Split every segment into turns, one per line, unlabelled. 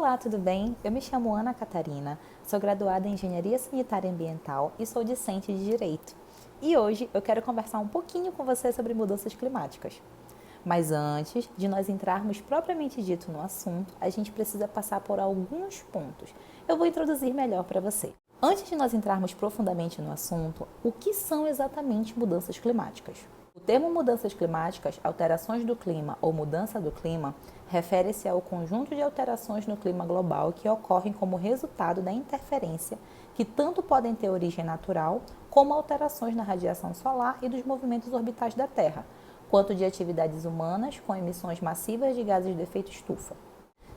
Olá, tudo bem? Eu me chamo Ana Catarina, sou graduada em Engenharia Sanitária e Ambiental e sou discente de Direito. E hoje eu quero conversar um pouquinho com você sobre mudanças climáticas. Mas antes de nós entrarmos propriamente dito no assunto, a gente precisa passar por alguns pontos. Eu vou introduzir melhor para você. Antes de nós entrarmos profundamente no assunto, o que são exatamente mudanças climáticas? O termo mudanças climáticas, alterações do clima ou mudança do clima, refere-se ao conjunto de alterações no clima global que ocorrem como resultado da interferência, que tanto podem ter origem natural, como alterações na radiação solar e dos movimentos orbitais da Terra, quanto de atividades humanas com emissões massivas de gases de efeito estufa.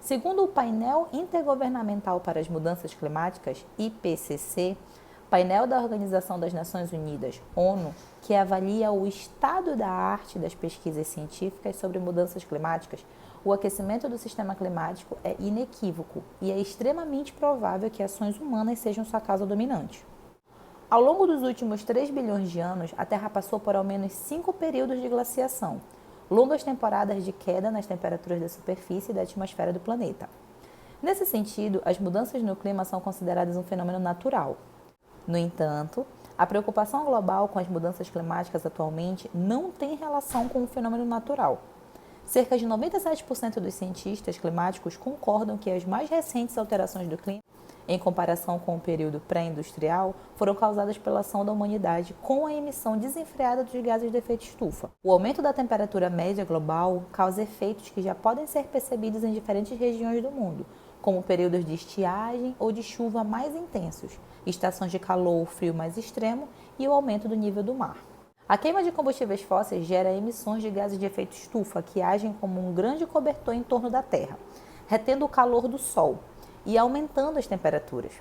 Segundo o Painel Intergovernamental para as Mudanças Climáticas, IPCC, painel da Organização das Nações Unidas, ONU, que avalia o estado da arte das pesquisas científicas sobre mudanças climáticas, o aquecimento do sistema climático é inequívoco e é extremamente provável que ações humanas sejam sua causa dominante. Ao longo dos últimos 3 bilhões de anos, a Terra passou por ao menos 5 períodos de glaciação, longas temporadas de queda nas temperaturas da superfície e da atmosfera do planeta. Nesse sentido, as mudanças no clima são consideradas um fenômeno natural. No entanto, a preocupação global com as mudanças climáticas atualmente não tem relação com o fenômeno natural. Cerca de 97% dos cientistas climáticos concordam que as mais recentes alterações do clima, em comparação com o período pré-industrial, foram causadas pela ação da humanidade com a emissão desenfreada dos gases de efeito estufa. O aumento da temperatura média global causa efeitos que já podem ser percebidos em diferentes regiões do mundo, como períodos de estiagem ou de chuva mais intensos, estações de calor ou frio mais extremo e o aumento do nível do mar. A queima de combustíveis fósseis gera emissões de gases de efeito estufa que agem como um grande cobertor em torno da Terra, retendo o calor do Sol e aumentando as temperaturas.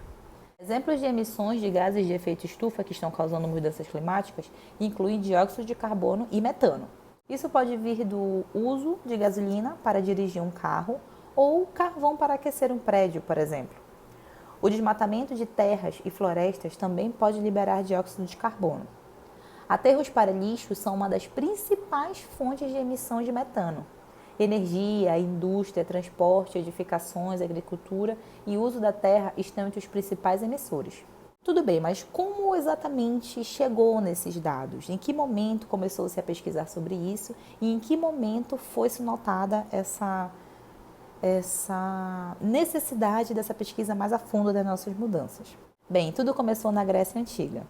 Exemplos de emissões de gases de efeito estufa que estão causando mudanças climáticas incluem dióxido de carbono e metano. Isso pode vir do uso de gasolina para dirigir um carro ou carvão para aquecer um prédio, por exemplo. O desmatamento de terras e florestas também pode liberar dióxido de carbono. Aterros para lixo são uma das principais fontes de emissão de metano. Energia, indústria, transporte, edificações, agricultura e uso da terra estão entre os principais emissores. Tudo bem, mas como exatamente chegou nesses dados? Em que momento começou-se a pesquisar sobre isso e em que momento foi-se notada essa necessidade dessa pesquisa mais a fundo das nossas mudanças? Bem, tudo começou na Grécia Antiga.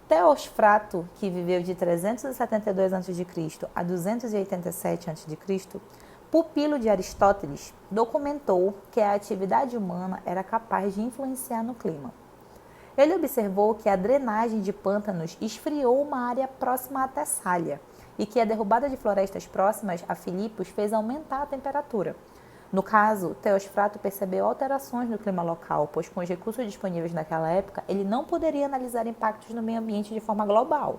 Teosfrato, que viveu de 372 a.C. a 287 a.C., pupilo de Aristóteles, documentou que a atividade humana era capaz de influenciar no clima. Ele observou que a drenagem de pântanos esfriou uma área próxima à Tessália e que a derrubada de florestas próximas a Filipos fez aumentar a temperatura. No caso, Teosfrato percebeu alterações no clima local, pois com os recursos disponíveis naquela época, ele não poderia analisar impactos no meio ambiente de forma global.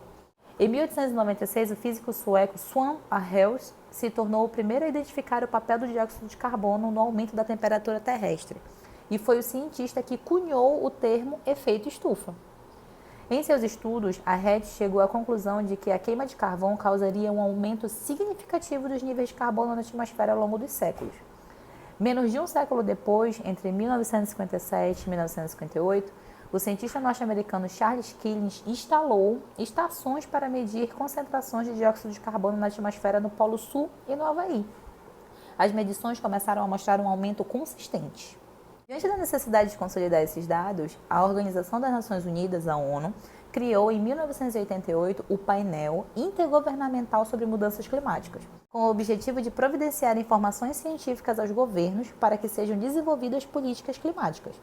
Em 1896, o físico sueco Swan Arrhenius se tornou o primeiro a identificar o papel do dióxido de carbono no aumento da temperatura terrestre, e foi o cientista que cunhou o termo efeito estufa. Em seus estudos, Arrhenius chegou à conclusão de que a queima de carvão causaria um aumento significativo dos níveis de carbono na atmosfera ao longo dos séculos. Menos de um século depois, entre 1957 e 1958, o cientista norte-americano Charles Killings instalou estações para medir concentrações de dióxido de carbono na atmosfera no Polo Sul e no Havaí. As medições começaram a mostrar um aumento consistente. Diante da necessidade de consolidar esses dados, a Organização das Nações Unidas, a ONU, criou em 1988 o Painel Intergovernamental sobre Mudanças Climáticas, com o objetivo de providenciar informações científicas aos governos para que sejam desenvolvidas políticas climáticas.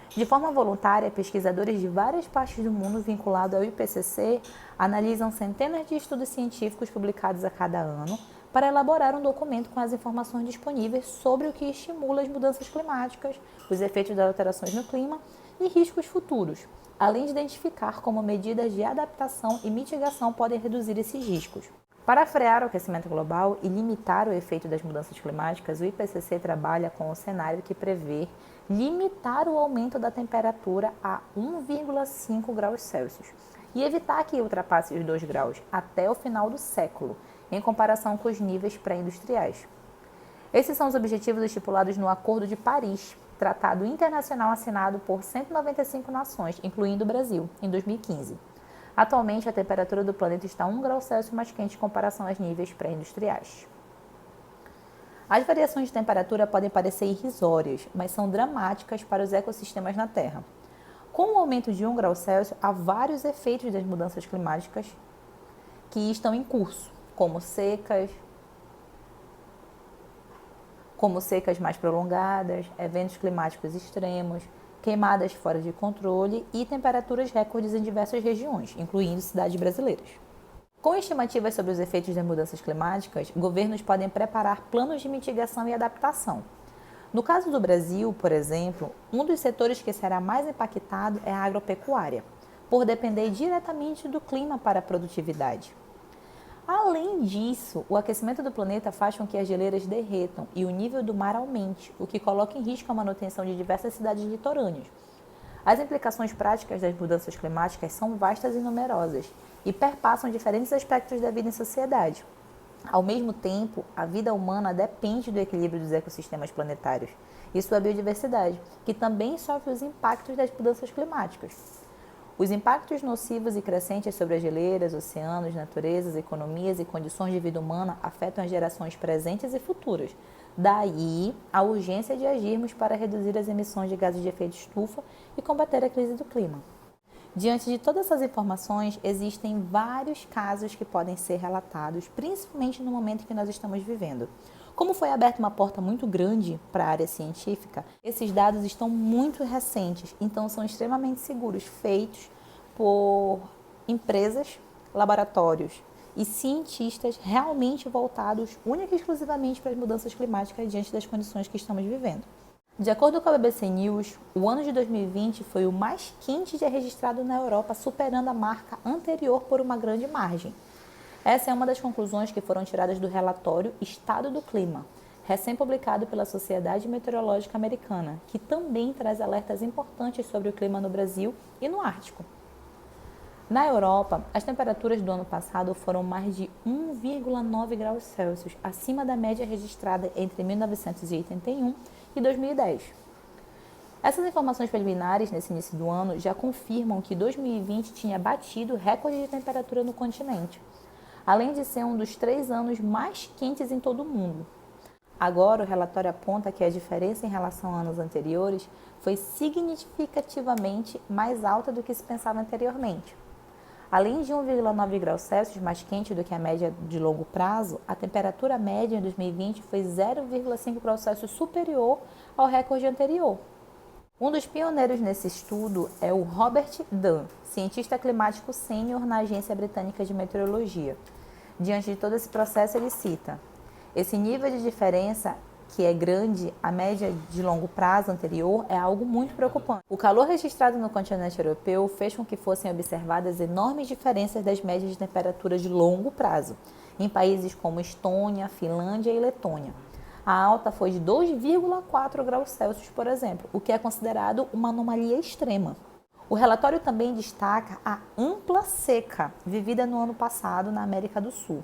De forma voluntária, pesquisadores de várias partes do mundo vinculados ao IPCC analisam centenas de estudos científicos publicados a cada ano para elaborar um documento com as informações disponíveis sobre o que estimula as mudanças climáticas, os efeitos das alterações no clima e riscos futuros, além de identificar como medidas de adaptação e mitigação podem reduzir esses riscos. Para frear o aquecimento global e limitar o efeito das mudanças climáticas, o IPCC trabalha com um cenário que prevê limitar o aumento da temperatura a 1,5 graus Celsius e evitar que ultrapasse os 2 graus até o final do século, em comparação com os níveis pré-industriais. Esses são os objetivos estipulados no Acordo de Paris, tratado internacional assinado por 195 nações, incluindo o Brasil, em 2015. Atualmente, a temperatura do planeta está 1 grau Celsius mais quente em comparação aos níveis pré-industriais. As variações de temperatura podem parecer irrisórias, mas são dramáticas para os ecossistemas na Terra. Com o aumento de 1 grau Celsius, há vários efeitos das mudanças climáticas que estão em curso, como secas mais prolongadas, eventos climáticos extremos, queimadas fora de controle e temperaturas recordes em diversas regiões, incluindo cidades brasileiras. Com estimativas sobre os efeitos das mudanças climáticas, governos podem preparar planos de mitigação e adaptação. No caso do Brasil, por exemplo, um dos setores que será mais impactado é a agropecuária, por depender diretamente do clima para a produtividade. Além disso, o aquecimento do planeta faz com que as geleiras derretam e o nível do mar aumente, o que coloca em risco a manutenção de diversas cidades litorâneas. As implicações práticas das mudanças climáticas são vastas e numerosas e perpassam diferentes aspectos da vida em sociedade. Ao mesmo tempo, a vida humana depende do equilíbrio dos ecossistemas planetários e sua biodiversidade, que também sofre os impactos das mudanças climáticas. Os impactos nocivos e crescentes sobre as geleiras, oceanos, naturezas, economias e condições de vida humana afetam as gerações presentes e futuras. Daí, a urgência de agirmos para reduzir as emissões de gases de efeito estufa e combater a crise do clima. Diante de todas essas informações, existem vários casos que podem ser relatados, principalmente no momento que nós estamos vivendo. Como foi aberta uma porta muito grande para a área científica, esses dados estão muito recentes, então são extremamente seguros, feitos por empresas, laboratórios e cientistas realmente voltados única e exclusivamente para as mudanças climáticas diante das condições que estamos vivendo. De acordo com a BBC News, o ano de 2020 foi o mais quente já registrado na Europa, superando a marca anterior por uma grande margem. Essa é uma das conclusões que foram tiradas do relatório Estado do Clima, recém-publicado pela Sociedade Meteorológica Americana, que também traz alertas importantes sobre o clima no Brasil e no Ártico. Na Europa, as temperaturas do ano passado foram mais de 1,9 graus Celsius, acima da média registrada entre 1981 e 2010. Essas informações preliminares nesse início do ano já confirmam que 2020 tinha batido o recorde de temperatura no continente, além de ser um dos 3 anos mais quentes em todo o mundo. Agora, o relatório aponta que a diferença em relação a anos anteriores foi significativamente mais alta do que se pensava anteriormente. Além de 1,9 graus Celsius mais quente do que a média de longo prazo, a temperatura média em 2020 foi 0,5 graus Celsius superior ao recorde anterior. Um dos pioneiros nesse estudo é o Robert Dunn, cientista climático sênior na Agência Britânica de Meteorologia. Diante de todo esse processo, ele cita: esse nível de diferença, que é grande, a média de longo prazo anterior, é algo muito preocupante. O calor registrado no continente europeu fez com que fossem observadas enormes diferenças das médias de temperatura de longo prazo, em países como Estônia, Finlândia e Letônia. A alta foi de 2,4 graus Celsius, por exemplo, o que é considerado uma anomalia extrema. O relatório também destaca a ampla seca vivida no ano passado na América do Sul,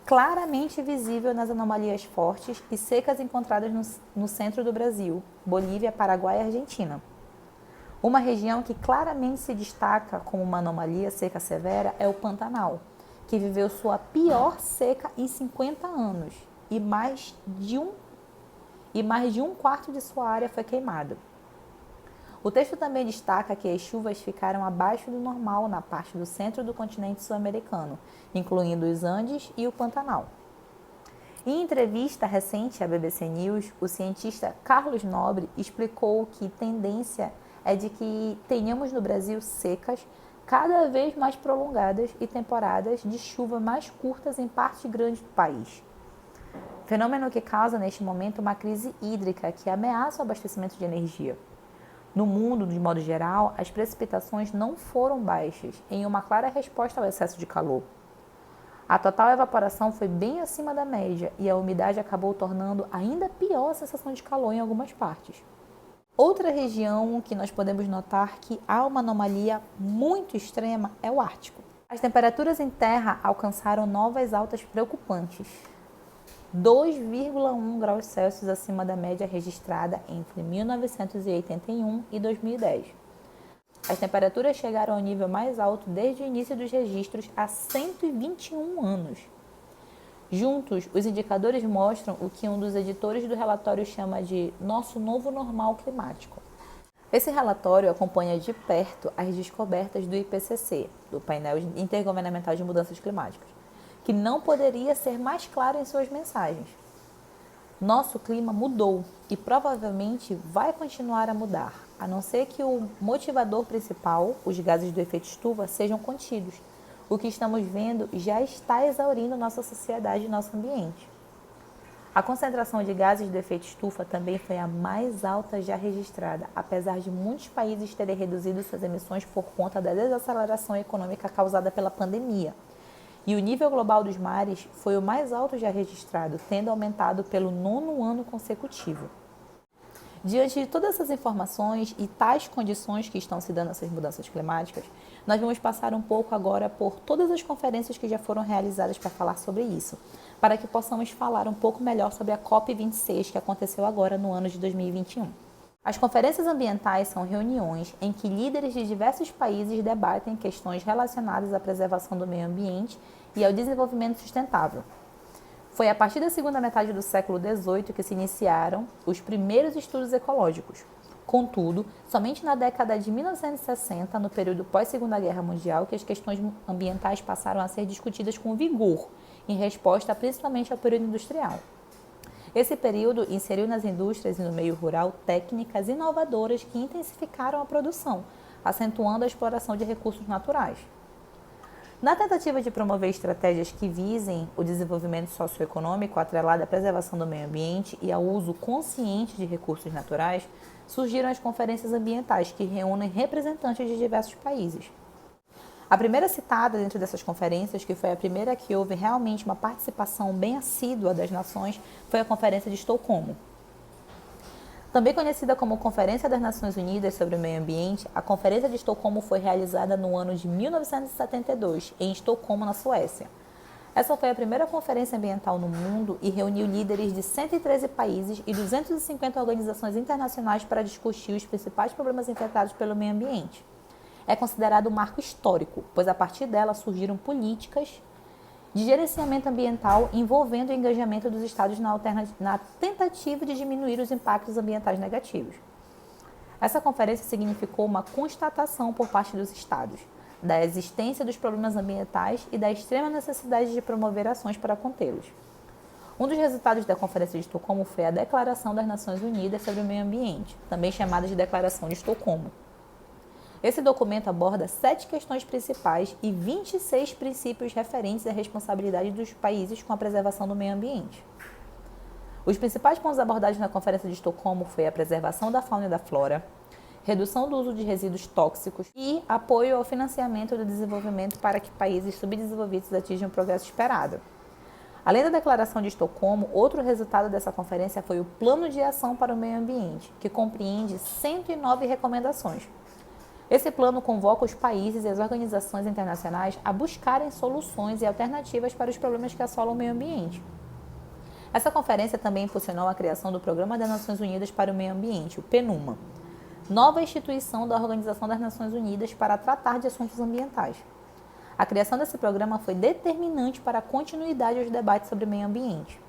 claramente visível nas anomalias fortes e secas encontradas no centro do Brasil, Bolívia, Paraguai e Argentina. Uma região que claramente se destaca como uma anomalia seca severa é o Pantanal, que viveu sua pior seca em 50 anos e mais de um quarto de sua área foi queimada. O texto também destaca que as chuvas ficaram abaixo do normal na parte do centro do continente sul-americano, incluindo os Andes e o Pantanal. Em entrevista recente à BBC News, o cientista Carlos Nobre explicou que a tendência é de que tenhamos no Brasil secas cada vez mais prolongadas e temporadas de chuva mais curtas em parte grande do país. Fenômeno que causa neste momento uma crise hídrica que ameaça o abastecimento de energia. No mundo, de modo geral, as precipitações não foram baixas, em uma clara resposta ao excesso de calor. A total evaporação foi bem acima da média e a umidade acabou tornando ainda pior a sensação de calor em algumas partes. Outra região que nós podemos notar que há uma anomalia muito extrema é o Ártico. As temperaturas em terra alcançaram novas altas preocupantes. 2,1 graus Celsius acima da média registrada entre 1981 e 2010. As temperaturas chegaram ao nível mais alto desde o início dos registros há 121 anos. Juntos, os indicadores mostram o que um dos editores do relatório chama de nosso novo normal climático. Esse relatório acompanha de perto as descobertas do IPCC, do Painel Intergovernamental de Mudanças Climáticas, que não poderia ser mais claro em suas mensagens. Nosso clima mudou e provavelmente vai continuar a mudar, a não ser que o motivador principal, os gases do efeito estufa, sejam contidos. O que estamos vendo já está exaurindo nossa sociedade e nosso ambiente. A concentração de gases do efeito estufa também foi a mais alta já registrada, apesar de muitos países terem reduzido suas emissões por conta da desaceleração econômica causada pela pandemia. E o nível global dos mares foi o mais alto já registrado, tendo aumentado pelo 9º ano consecutivo. Diante de todas essas informações e tais condições que estão se dando essas mudanças climáticas, nós vamos passar um pouco agora por todas as conferências que já foram realizadas para falar sobre isso, para que possamos falar um pouco melhor sobre a COP26 que aconteceu agora no ano de 2021. As conferências ambientais são reuniões em que líderes de diversos países debatem questões relacionadas à preservação do meio ambiente e ao desenvolvimento sustentável. Foi a partir da segunda metade do século XVIII que se iniciaram os primeiros estudos ecológicos. Contudo, somente na década de 1960, no período pós-Segunda Guerra Mundial, que as questões ambientais passaram a ser discutidas com vigor, em resposta principalmente ao período industrial. Esse período inseriu nas indústrias e no meio rural técnicas inovadoras que intensificaram a produção, acentuando a exploração de recursos naturais. Na tentativa de promover estratégias que visem o desenvolvimento socioeconômico atrelado à preservação do meio ambiente e ao uso consciente de recursos naturais, surgiram as conferências ambientais, que reúnem representantes de diversos países. A primeira citada dentro dessas conferências, que foi a primeira que houve realmente uma participação bem assídua das nações, foi a Conferência de Estocolmo. Também conhecida como Conferência das Nações Unidas sobre o Meio Ambiente, a Conferência de Estocolmo foi realizada no ano de 1972, em Estocolmo, na Suécia. Essa foi a primeira conferência ambiental no mundo e reuniu líderes de 113 países e 250 organizações internacionais para discutir os principais problemas enfrentados pelo meio ambiente. É considerado um marco histórico, pois a partir dela surgiram políticas de gerenciamento ambiental envolvendo o engajamento dos Estados na tentativa de diminuir os impactos ambientais negativos. Essa conferência significou uma constatação por parte dos Estados da existência dos problemas ambientais e da extrema necessidade de promover ações para contê-los. Um dos resultados da Conferência de Estocolmo foi a Declaração das Nações Unidas sobre o Meio Ambiente, também chamada de Declaração de Estocolmo. Esse documento aborda 7 questões principais e 26 princípios referentes à responsabilidade dos países com a preservação do meio ambiente. Os principais pontos abordados na Conferência de Estocolmo foi a preservação da fauna e da flora, redução do uso de resíduos tóxicos e apoio ao financiamento do desenvolvimento para que países subdesenvolvidos atinjam o progresso esperado. Além da Declaração de Estocolmo, outro resultado dessa conferência foi o Plano de Ação para o Meio Ambiente, que compreende 109 recomendações. Esse plano convoca os países e as organizações internacionais a buscarem soluções e alternativas para os problemas que assolam o meio ambiente. Essa conferência também impulsionou a criação do Programa das Nações Unidas para o Meio Ambiente, o PNUMA, nova instituição da Organização das Nações Unidas para tratar de assuntos ambientais. A criação desse programa foi determinante para a continuidade dos debates sobre o meio ambiente.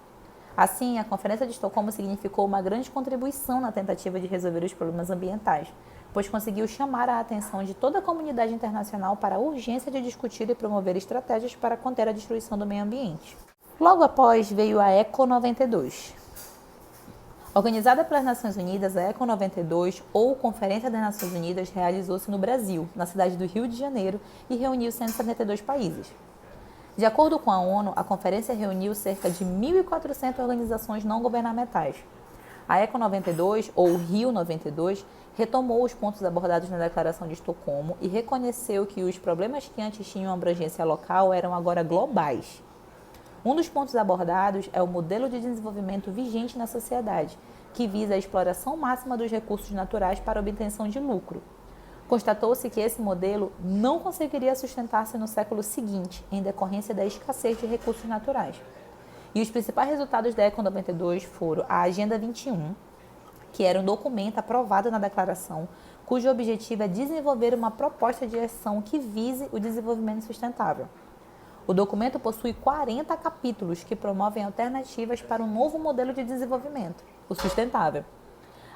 Assim, a Conferência de Estocolmo significou uma grande contribuição na tentativa de resolver os problemas ambientais, pois conseguiu chamar a atenção de toda a comunidade internacional para a urgência de discutir e promover estratégias para conter a destruição do meio ambiente. Logo após veio a ECO 92. Organizada pelas Nações Unidas, a ECO 92, ou Conferência das Nações Unidas, realizou-se no Brasil, na cidade do Rio de Janeiro, e reuniu 172 países. De acordo com a ONU, a conferência reuniu cerca de 1.400 organizações não governamentais. A ECO 92, ou Rio 92, retomou os pontos abordados na Declaração de Estocolmo e reconheceu que os problemas que antes tinham abrangência local eram agora globais. Um dos pontos abordados é o modelo de desenvolvimento vigente na sociedade, que visa a exploração máxima dos recursos naturais para a obtenção de lucro. Constatou-se que esse modelo não conseguiria sustentar-se no século seguinte, em decorrência da escassez de recursos naturais. E os principais resultados da ECO 92 foram a Agenda 21, que era um documento aprovado na declaração, cujo objetivo é desenvolver uma proposta de ação que vise o desenvolvimento sustentável. O documento possui 40 capítulos que promovem alternativas para um novo modelo de desenvolvimento, o sustentável.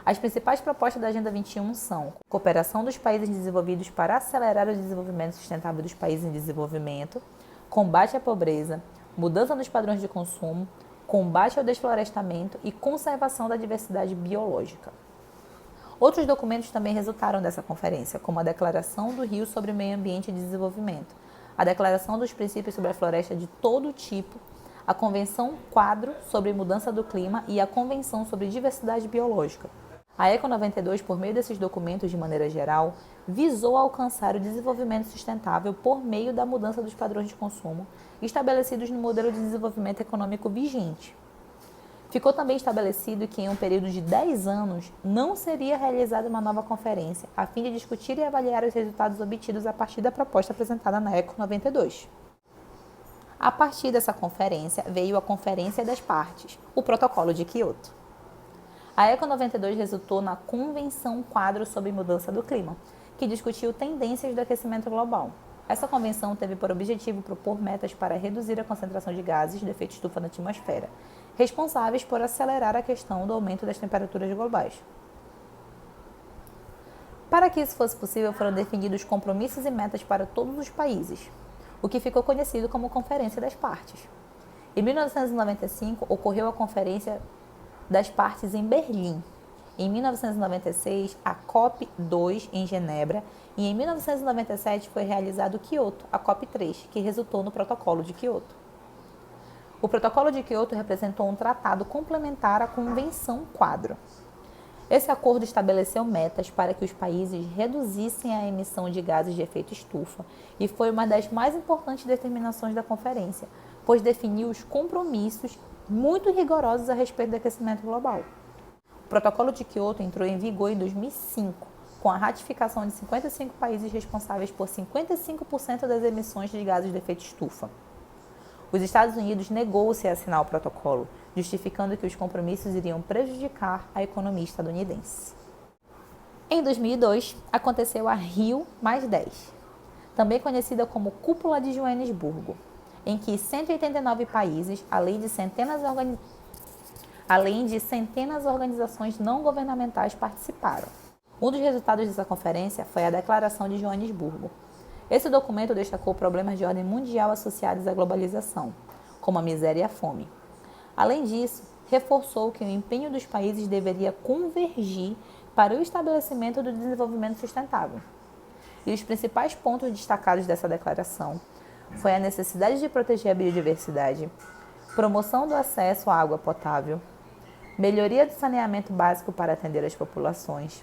As principais propostas da Agenda 21 são cooperação dos países desenvolvidos para acelerar o desenvolvimento sustentável dos países em desenvolvimento, combate à pobreza, mudança nos padrões de consumo, combate ao desflorestamento e conservação da diversidade biológica. Outros documentos também resultaram dessa conferência, como a Declaração do Rio sobre Meio Ambiente e Desenvolvimento, a Declaração dos Princípios sobre a Floresta de todo tipo, a Convenção Quadro sobre Mudança do Clima e a Convenção sobre Diversidade Biológica. A ECO 92, por meio desses documentos de maneira geral, visou alcançar o desenvolvimento sustentável por meio da mudança dos padrões de consumo estabelecidos no modelo de desenvolvimento econômico vigente. Ficou também estabelecido que em um período de 10 anos não seria realizada uma nova conferência a fim de discutir e avaliar os resultados obtidos a partir da proposta apresentada na ECO 92. A partir dessa conferência veio a Conferência das Partes, o Protocolo de Quioto. A ECO 92 resultou na Convenção Quadro sobre Mudança do Clima, que discutiu tendências do aquecimento global. Essa convenção teve por objetivo propor metas para reduzir a concentração de gases de efeito estufa na atmosfera, responsáveis por acelerar a questão do aumento das temperaturas globais. Para que isso fosse possível, foram definidos compromissos e metas para todos os países, o que ficou conhecido como Conferência das Partes. Em 1995, ocorreu a Conferência das Partes em Berlim. Em 1996, a COP2 em Genebra e em 1997 foi realizado Quioto, a COP3, que resultou no Protocolo de Quioto. O Protocolo de Quioto representou um tratado complementar à Convenção Quadro. Esse acordo estabeleceu metas para que os países reduzissem a emissão de gases de efeito estufa e foi uma das mais importantes determinações da conferência, pois definiu os compromissos muito rigorosos a respeito do aquecimento global. O Protocolo de Quioto entrou em vigor em 2005, com a ratificação de 55 países responsáveis por 55% das emissões de gases de efeito estufa. Os Estados Unidos negou-se a assinar o protocolo, justificando que os compromissos iriam prejudicar a economia estadunidense. Em 2002, aconteceu a Rio+10, também conhecida como Cúpula de Joanesburgo, em que 189 países, além de centenas de organizações não governamentais participaram. Um dos resultados dessa conferência foi a Declaração de Joanesburgo. Esse documento destacou problemas de ordem mundial associados à globalização, como a miséria e a fome. Além disso, reforçou que o empenho dos países deveria convergir para o estabelecimento do desenvolvimento sustentável. E os principais pontos destacados dessa declaração foi a necessidade de proteger a biodiversidade, promoção do acesso à água potável, melhoria do saneamento básico para atender as populações,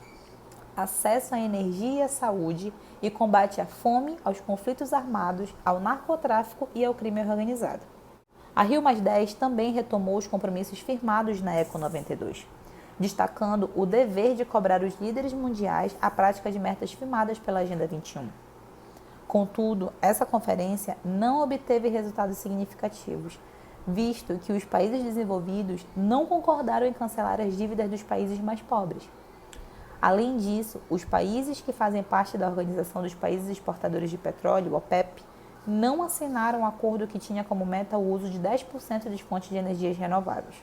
acesso à energia e à saúde e combate à fome, aos conflitos armados, ao narcotráfico e ao crime organizado. A Rio+10 também retomou os compromissos firmados na ECO 92, destacando o dever de cobrar os líderes mundiais a prática de metas firmadas pela Agenda 21. Contudo, essa conferência não obteve resultados significativos, visto que os países desenvolvidos não concordaram em cancelar as dívidas dos países mais pobres. Além disso, os países que fazem parte da Organização dos Países Exportadores de Petróleo, OPEP, não assinaram um acordo que tinha como meta o uso de 10% de fontes de energias renováveis.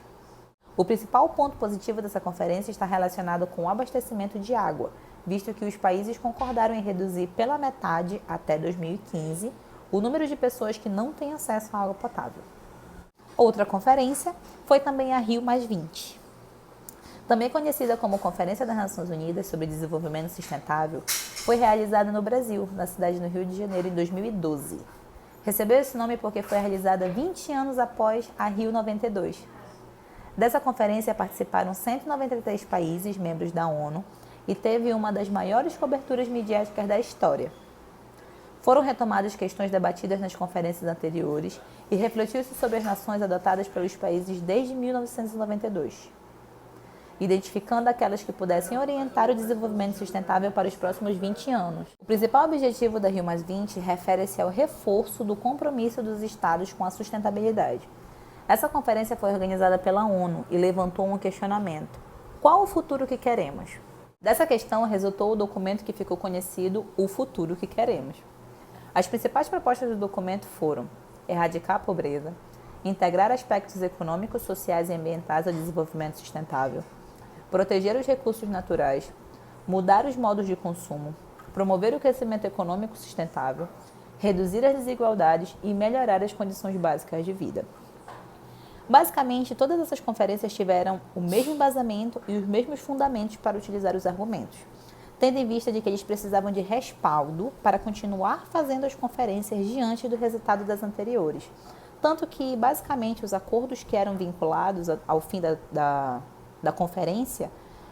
O principal ponto positivo dessa conferência está relacionado com o abastecimento de água, visto que os países concordaram em reduzir pela metade, até 2015, o número de pessoas que não têm acesso à água potável. Outra conferência foi também a Rio+20. Também conhecida como Conferência das Nações Unidas sobre Desenvolvimento Sustentável, foi realizada no Brasil, na cidade do Rio de Janeiro, em 2012. Recebeu esse nome porque foi realizada 20 anos após a Rio 92. Dessa conferência participaram 193 países, membros da ONU, e teve uma das maiores coberturas midiáticas da história. Foram retomadas questões debatidas nas conferências anteriores e refletiu-se sobre as nações adotadas pelos países desde 1992. Identificando aquelas que pudessem orientar o desenvolvimento sustentável para os próximos 20 anos. O principal objetivo da Rio+20 refere-se ao reforço do compromisso dos Estados com a sustentabilidade. Essa conferência foi organizada pela ONU e levantou um questionamento: qual o futuro que queremos? Dessa questão resultou o documento que ficou conhecido O Futuro que Queremos. As principais propostas do documento foram erradicar a pobreza, integrar aspectos econômicos, sociais e ambientais ao desenvolvimento sustentável, proteger os recursos naturais, mudar os modos de consumo, promover o crescimento econômico sustentável, reduzir as desigualdades e melhorar as condições básicas de vida. Basicamente, todas essas conferências tiveram o mesmo embasamento e os mesmos fundamentos para utilizar os argumentos, tendo em vista de que eles precisavam de respaldo para continuar fazendo as conferências diante do resultado das anteriores. Tanto que, basicamente, os acordos que eram vinculados ao fim da conferência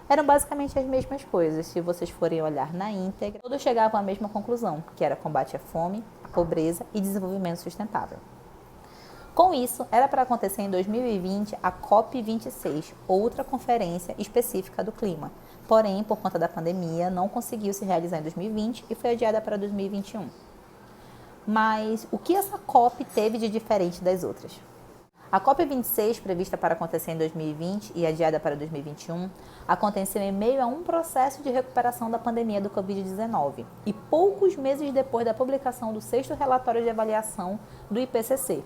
eram basicamente as mesmas coisas. Se vocês forem olhar na íntegra, todos chegavam à mesma conclusão, que era combate à fome, à pobreza e desenvolvimento sustentável. Com isso, era para acontecer em 2020 a COP26, outra conferência específica do clima. Porém, por conta da pandemia, não conseguiu se realizar em 2020 e foi adiada para 2021. Mas o que essa COP teve de diferente das outras? A COP26, prevista para acontecer em 2020 e adiada para 2021, aconteceu em meio a um processo de recuperação da pandemia do Covid-19 e poucos meses depois da publicação do 6º relatório de avaliação do IPCC.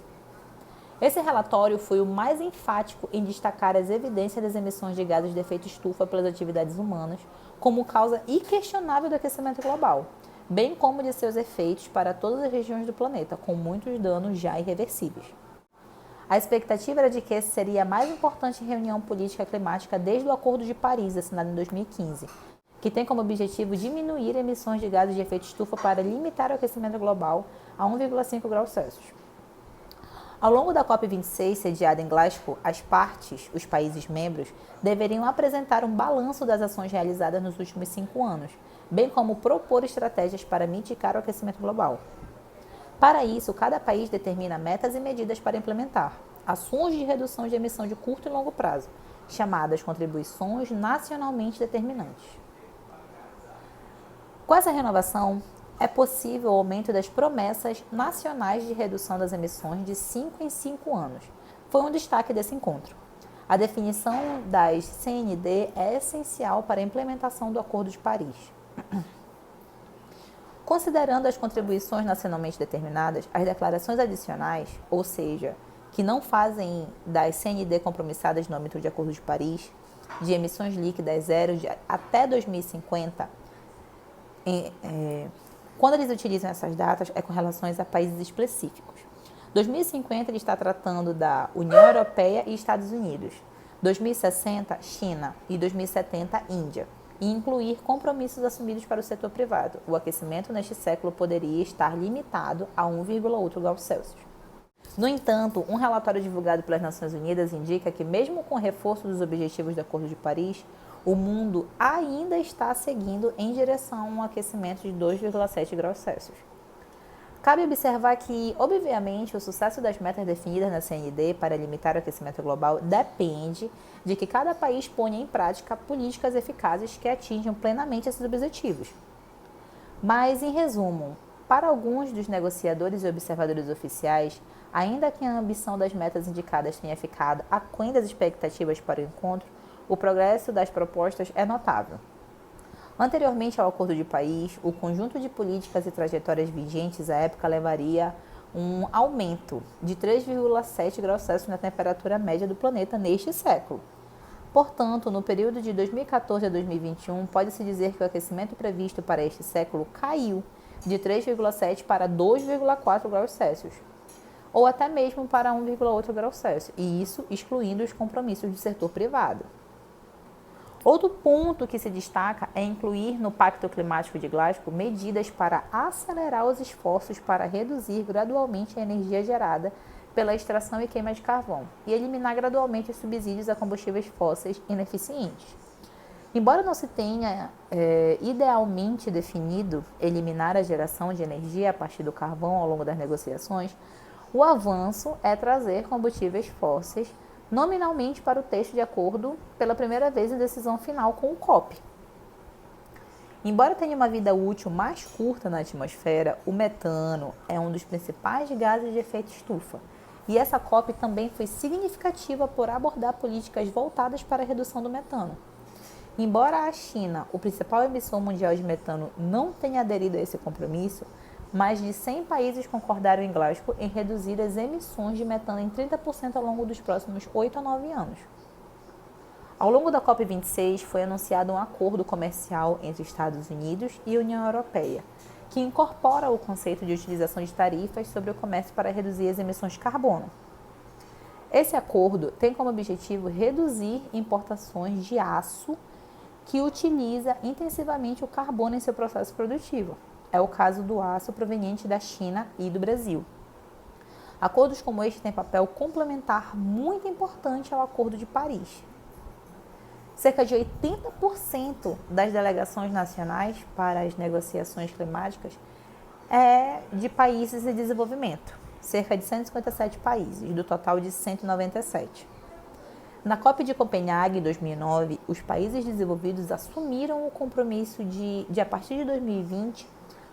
Esse relatório foi o mais enfático em destacar as evidências das emissões de gases de efeito estufa pelas atividades humanas como causa inquestionável do aquecimento global, bem como de seus efeitos para todas as regiões do planeta, com muitos danos já irreversíveis. A expectativa era de que essa seria a mais importante reunião política climática desde o Acordo de Paris, assinado em 2015, que tem como objetivo diminuir emissões de gases de efeito estufa para limitar o aquecimento global a 1,5 graus Celsius. Ao longo da COP26, sediada em Glasgow, as partes, os países membros, deveriam apresentar um balanço das ações realizadas nos últimos 5 anos, bem como propor estratégias para mitigar o aquecimento global. Para isso, cada país determina metas e medidas para implementar, ações de redução de emissão de curto e longo prazo, chamadas contribuições nacionalmente determinantes. Com essa renovação, é possível o aumento das promessas nacionais de redução das emissões de 5 em 5 anos. Foi um destaque desse encontro. A definição das CND é essencial para a implementação do Acordo de Paris. Considerando as contribuições nacionalmente determinadas, as declarações adicionais, ou seja, que não fazem das CND compromissadas no âmbito de Acordo de Paris, de emissões líquidas zero até 2050, quando eles utilizam essas datas, é com relação a países específicos. 2050 ele está tratando da União Europeia e Estados Unidos. 2060, China. E 2070, Índia. E incluir compromissos assumidos para o setor privado. O aquecimento neste século poderia estar limitado a 1,8 graus Celsius. No entanto, um relatório divulgado pelas Nações Unidas indica que, mesmo com o reforço dos objetivos do Acordo de Paris, o mundo ainda está seguindo em direção a um aquecimento de 2,7 graus Celsius. Cabe observar que, obviamente, o sucesso das metas definidas na CND para limitar o aquecimento global depende de que cada país ponha em prática políticas eficazes que atinjam plenamente esses objetivos. Mas, em resumo, para alguns dos negociadores e observadores oficiais, ainda que a ambição das metas indicadas tenha ficado aquém das expectativas para o encontro, o progresso das propostas é notável. Anteriormente ao Acordo de Paris, o conjunto de políticas e trajetórias vigentes à época levaria um aumento de 3,7 graus Celsius na temperatura média do planeta neste século. Portanto, no período de 2014 a 2021, pode-se dizer que o aquecimento previsto para este século caiu de 3,7 para 2,4 graus Celsius, ou até mesmo para 1,8 graus Celsius, e isso excluindo os compromissos do setor privado. Outro ponto que se destaca é incluir no Pacto Climático de Glasgow medidas para acelerar os esforços para reduzir gradualmente a energia gerada pela extração e queima de carvão e eliminar gradualmente os subsídios a combustíveis fósseis ineficientes. Embora não se tenha idealmente definido eliminar a geração de energia a partir do carvão ao longo das negociações, o avanço é trazer combustíveis fósseis nominalmente para o texto de acordo pela primeira vez em decisão final com o COP. Embora tenha uma vida útil mais curta na atmosfera, o metano é um dos principais gases de efeito estufa E essa COP também foi significativa por abordar políticas voltadas para a redução do metano. Embora a China, o principal emissor mundial de metano, não tenha aderido a esse compromisso, mais de 100 países concordaram em Glasgow em reduzir as emissões de metano em 30% ao longo dos próximos 8 a 9 anos. Ao longo da COP26 foi anunciado um acordo comercial entre Estados Unidos e União Europeia, que incorpora o conceito de utilização de tarifas sobre o comércio para reduzir as emissões de carbono. Esse acordo tem como objetivo reduzir importações de aço que utiliza intensivamente o carbono em seu processo produtivo. É o caso do aço proveniente da China e do Brasil. Acordos como este têm papel complementar muito importante ao Acordo de Paris. Cerca de 80% das delegações nacionais para as negociações climáticas é de países em desenvolvimento, cerca de 157 países, do total de 197. Na COP de Copenhague, em 2009, os países desenvolvidos assumiram o compromisso de a partir de 2020,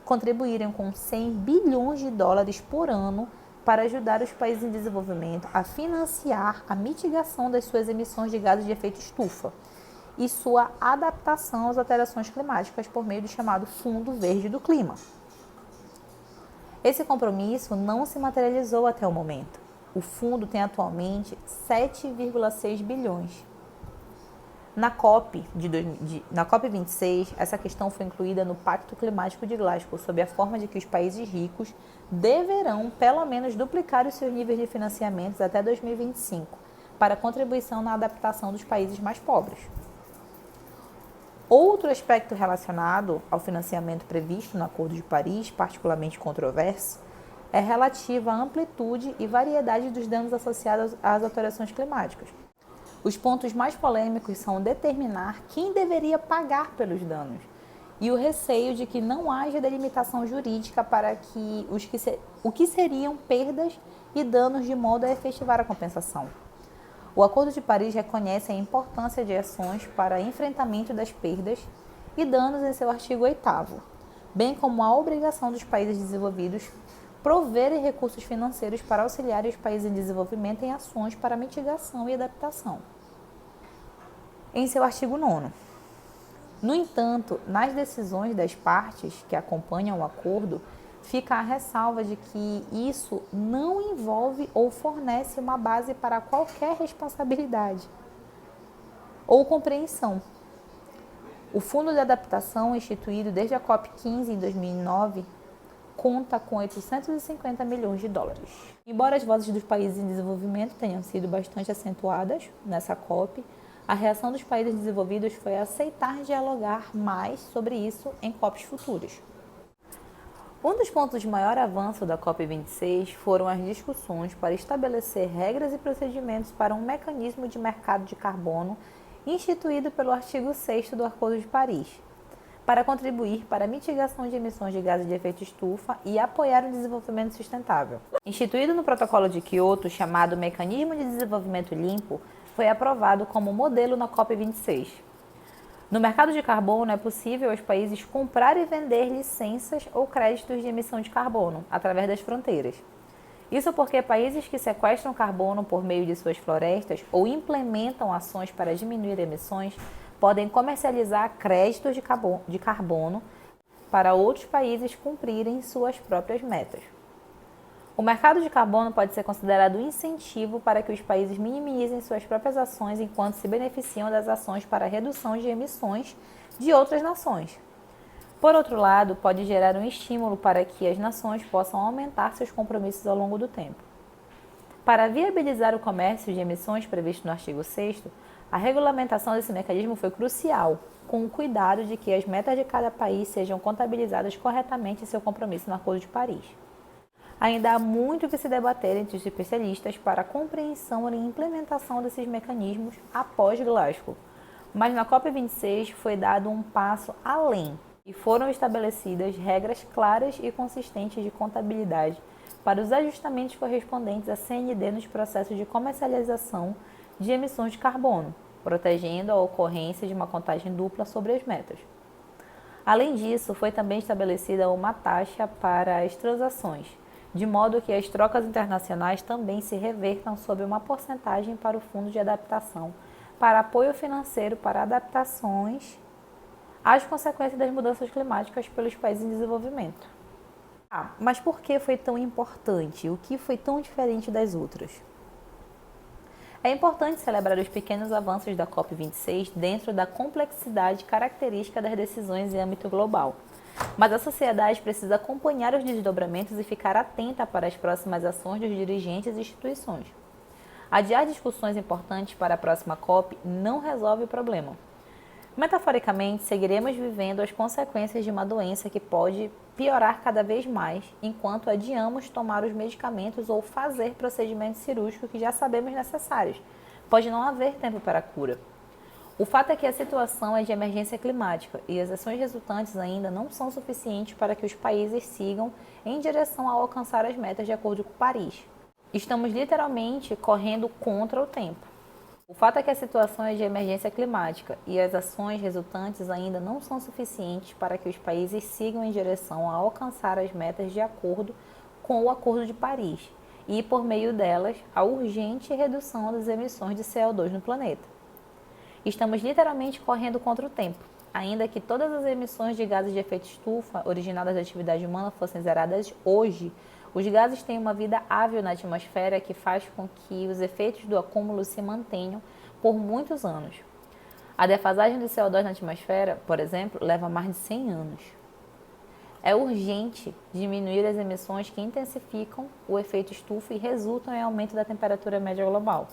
contribuírem com 100 bilhões de dólares por ano para ajudar os países em desenvolvimento a financiar a mitigação das suas emissões de gases de efeito estufa e sua adaptação às alterações climáticas por meio do chamado Fundo Verde do Clima. Esse compromisso não se materializou até o momento. O fundo tem atualmente 7,6 bilhões. Na COP26, essa questão foi incluída no Pacto Climático de Glasgow, sob a forma de que os países ricos deverão, pelo menos, duplicar os seus níveis de financiamentos até 2025, para contribuição na adaptação dos países mais pobres. Outro aspecto relacionado ao financiamento previsto no Acordo de Paris, particularmente controverso, é relativo à amplitude e variedade dos danos associados às alterações climáticas. Os pontos mais polêmicos são determinar quem deveria pagar pelos danos e o receio de que não haja delimitação jurídica para o que seriam perdas e danos de modo a efetivar a compensação. O Acordo de Paris reconhece a importância de ações para enfrentamento das perdas e danos em seu artigo 8º, bem como a obrigação dos países desenvolvidos proverem recursos financeiros para auxiliar os países em desenvolvimento em ações para mitigação e adaptação. Em seu artigo 9º. No entanto, nas decisões das partes que acompanham o acordo, fica a ressalva de que isso não envolve ou fornece uma base para qualquer responsabilidade ou compreensão. O Fundo de Adaptação, instituído desde a COP15 em 2009, conta com 850 milhões de dólares. Embora as vozes dos países em desenvolvimento tenham sido bastante acentuadas nessa COP, a reação dos países desenvolvidos foi aceitar dialogar mais sobre isso em COPs futuras. Um dos pontos de maior avanço da COP26 foram as discussões para estabelecer regras e procedimentos para um mecanismo de mercado de carbono instituído pelo artigo 6º do Acordo de Paris, para contribuir para a mitigação de emissões de gases de efeito estufa e apoiar o desenvolvimento sustentável. Instituído no Protocolo de Quioto, chamado Mecanismo de Desenvolvimento Limpo, foi aprovado como modelo na COP26. No mercado de carbono, é possível aos países comprar e vender licenças ou créditos de emissão de carbono através das fronteiras. Isso porque países que sequestram carbono por meio de suas florestas ou implementam ações para diminuir emissões podem comercializar créditos de carbono para outros países cumprirem suas próprias metas. O mercado de carbono pode ser considerado um incentivo para que os países minimizem suas próprias ações enquanto se beneficiam das ações para a redução de emissões de outras nações. Por outro lado, pode gerar um estímulo para que as nações possam aumentar seus compromissos ao longo do tempo. Para viabilizar o comércio de emissões previsto no artigo 6º, a regulamentação desse mecanismo foi crucial, com o cuidado de que as metas de cada país sejam contabilizadas corretamente em seu compromisso no Acordo de Paris. Ainda há muito que se debater entre os especialistas para a compreensão e implementação desses mecanismos após Glasgow, mas na COP26 foi dado um passo além e foram estabelecidas regras claras e consistentes de contabilidade para os ajustamentos correspondentes à CND nos processos de comercialização de emissões de carbono, protegendo a ocorrência de uma contagem dupla sobre as metas. Além disso, foi também estabelecida uma taxa para as transações, de modo que as trocas internacionais também se revertam sob uma porcentagem para o Fundo de Adaptação, para apoio financeiro para adaptações às consequências das mudanças climáticas pelos países em desenvolvimento. Mas por que foi tão importante? O que foi tão diferente das outras? É importante celebrar os pequenos avanços da COP26 dentro da complexidade característica das decisões em âmbito global. Mas a sociedade precisa acompanhar os desdobramentos e ficar atenta para as próximas ações dos dirigentes e instituições. Adiar discussões importantes para a próxima COP não resolve o problema. Metaforicamente, seguiremos vivendo as consequências de uma doença que pode piorar cada vez mais, enquanto adiamos tomar os medicamentos ou fazer procedimentos cirúrgicos que já sabemos necessários. Pode não haver tempo para a cura. O fato é que a situação é de emergência climática e as ações resultantes ainda não são suficientes para que os países sigam em direção a alcançar as metas de acordo com Paris. Estamos literalmente correndo contra o tempo. O fato é que a situação é de emergência climática e as ações resultantes ainda não são suficientes para que os países sigam em direção a alcançar as metas de acordo com o Acordo de Paris e, por meio delas, a urgente redução das emissões de CO2 no planeta. Estamos literalmente correndo contra o tempo. Ainda que todas as emissões de gases de efeito estufa originadas da atividade humana fossem zeradas hoje, os gases têm uma vida hábil na atmosfera que faz com que os efeitos do acúmulo se mantenham por muitos anos. A defasagem do CO2 na atmosfera, por exemplo, leva mais de 100 anos. É urgente diminuir as emissões que intensificam o efeito estufa e resultam em aumento da temperatura média global.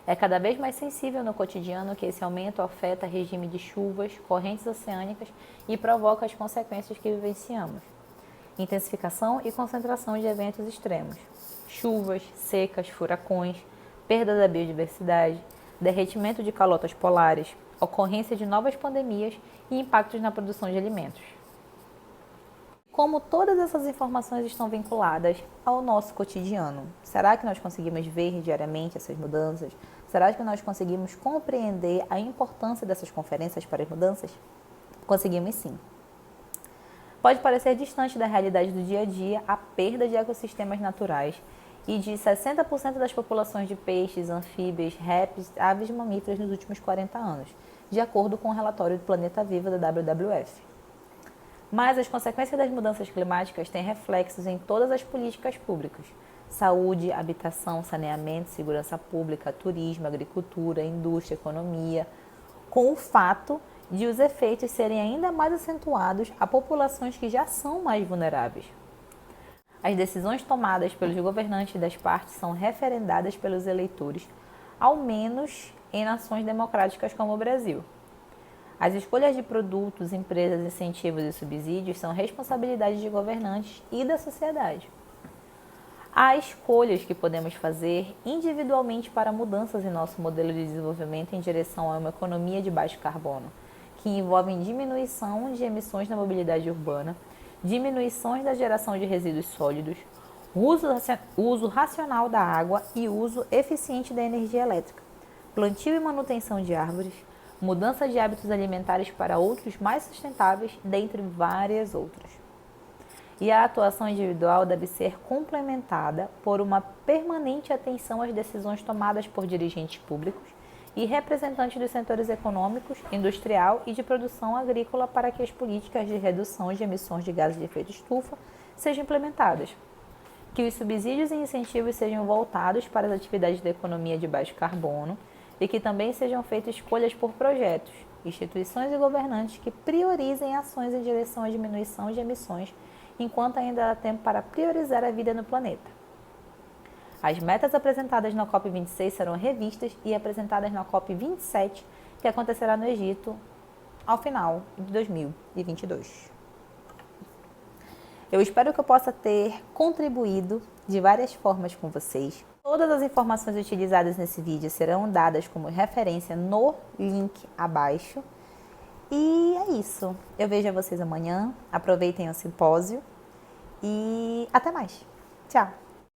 É cada vez mais sensível no cotidiano que esse aumento afeta regime de chuvas, correntes oceânicas e provoca as consequências que vivenciamos. Intensificação e concentração de eventos extremos, chuvas, secas, furacões, perda da biodiversidade, derretimento de calotas polares, ocorrência de novas pandemias e impactos na produção de alimentos. Como todas essas informações estão vinculadas ao nosso cotidiano, será que nós conseguimos ver diariamente essas mudanças? Será que nós conseguimos compreender a importância dessas conferências para as mudanças? Conseguimos sim. Pode parecer distante da realidade do dia a dia a perda de ecossistemas naturais e de 60% das populações de peixes, anfíbios, répteis, aves e mamíferos nos últimos 40 anos, de acordo com o relatório do Planeta Vivo da WWF. Mas as consequências das mudanças climáticas têm reflexos em todas as políticas públicas: saúde, habitação, saneamento, segurança pública, turismo, agricultura, indústria, economia, com o fato de os efeitos serem ainda mais acentuados a populações que já são mais vulneráveis. As decisões tomadas pelos governantes das partes são referendadas pelos eleitores, ao menos em nações democráticas como o Brasil. As escolhas de produtos, empresas, incentivos e subsídios são responsabilidade de governantes e da sociedade. Há escolhas que podemos fazer individualmente para mudanças em nosso modelo de desenvolvimento em direção a uma economia de baixo carbono, que envolvem diminuição de emissões na mobilidade urbana, diminuições da geração de resíduos sólidos, uso racional da água e uso eficiente da energia elétrica, plantio e manutenção de árvores, mudança de hábitos alimentares para outros mais sustentáveis, dentre várias outras. E a atuação individual deve ser complementada por uma permanente atenção às decisões tomadas por dirigentes públicos e representantes dos setores econômicos, industrial e de produção agrícola para que as políticas de redução de emissões de gases de efeito estufa sejam implementadas, que os subsídios e incentivos sejam voltados para as atividades da economia de baixo carbono e que também sejam feitas escolhas por projetos, instituições e governantes que priorizem ações em direção à diminuição de emissões, enquanto ainda há tempo para priorizar a vida no planeta. As metas apresentadas na COP26 serão revistas e apresentadas na COP27, que acontecerá no Egito ao final de 2022. Eu espero que eu possa ter contribuído de várias formas com vocês. Todas as informações utilizadas nesse vídeo serão dadas como referência no link abaixo. E é isso. Eu vejo vocês amanhã. Aproveitem o simpósio e até mais. Tchau!